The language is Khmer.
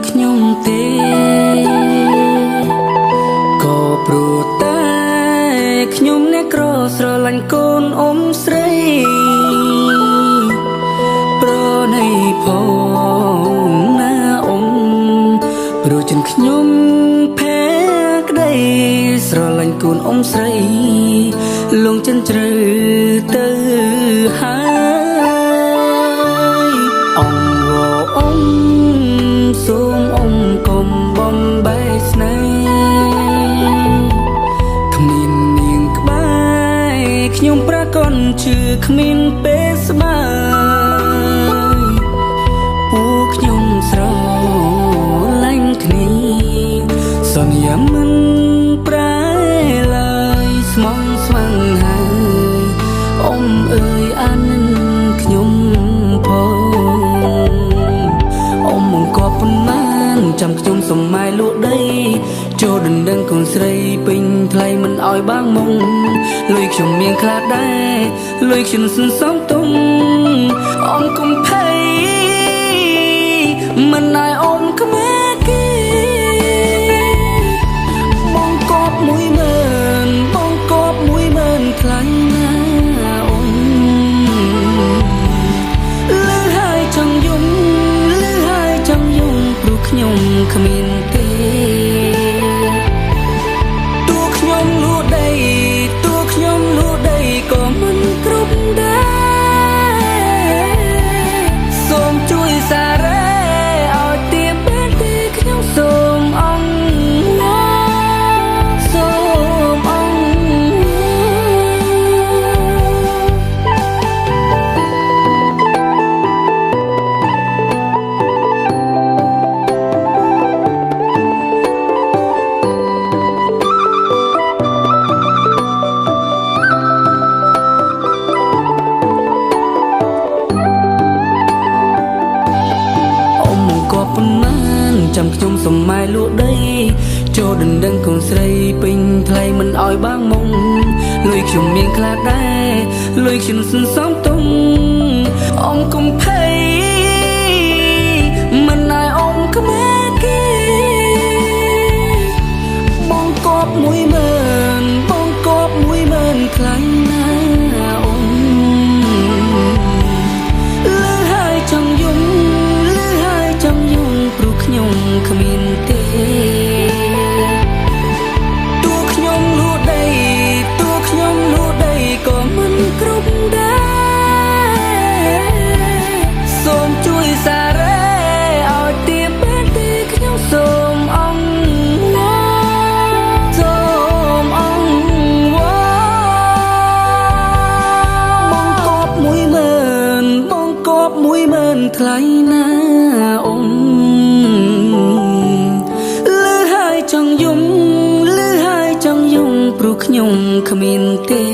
ខ្ញុំទេក៏ព្រោះតែខ្ញុំអ្នកក្រស្រឡាញ់កូនអ៊ំស្រីប្រណីផងណាអ៊ំព្រោះចិនខ្ញុំភែក្តីស្រឡាញ់កូនអ៊ំស្រីលងចិនជ្រៅទៅហើយអ៊ំអ៊ំសូមអ៊ំកុំបំបែកស្នេហ៍គ្មាននាងក្បែរខ្ញុំប្រកនជឿគ្មានពេលស្បើយពួកខ្ញុំស្រឡាញ់គ្នាសន្យាមិនប្រែឡើយស្មងស្វឹងហើយអ៊ំអើយអានខ្ញុំផងអ៊ំមកក៏ប៉ុន្មានចាំខ្ញុំសម័យលក់ដីចូលដណ្ដឹងកូនស្រីពេញថ្លៃមិនអោយបាងមុងលុយខ្ញុំមានខ្លាចដែរលុយខ្ញុំសន្សំទុំអ៊ំកុំភ័យមិនឲ្យអ៊ំក្មេគេបងកប់10000បងកប់10000ខ្លាំងណាស់អ៊ំលឺហើយចង់យំលឺហើយចង់យំព្រោះខ្ញុំគ្មានទេតួខ្ញុំលួដីតួខ្ញុំលួដីក៏មិនគ្រប់ដែរសូមជួយសារ៉េឲ្យទៀបពេលទីខ្ញុំសូមអង្គសូមអង្គប៉ុន្មានចាំខ្ញុំសម័យលក់ដីចូលដណ្ដឹងកូនស្រីពេញថ្លៃមិនអោយបាងមុងលុយខ្ញុំមានខ្លាចដែរលុយខ្ញុំសន្សំទុំអ៊ំកុំភ័យមិនឲ្យអ៊ំក្មេគេបងកប់10000បងកប់10000ខ្លាំងណាស់អ៊ំលឺហើយចង់យំលឺហើយចង់យំព្រោះខ្ញុំគ្មានទេតួខ្ញុំលួដីតួខ្ញុំលួដីក៏មិនគ្រប់ដែរសូមជួយសារ៉េឲ្យទៀបពេលទីខ្ញុំសូមអង្គសូមអង្គបងកប់10000បងកប់10000ថ្លៃណាស់អ៊ំលឺហើយចង់យំលឺហើយចង់យំព្រោះខ្ញុំគ្មានទេ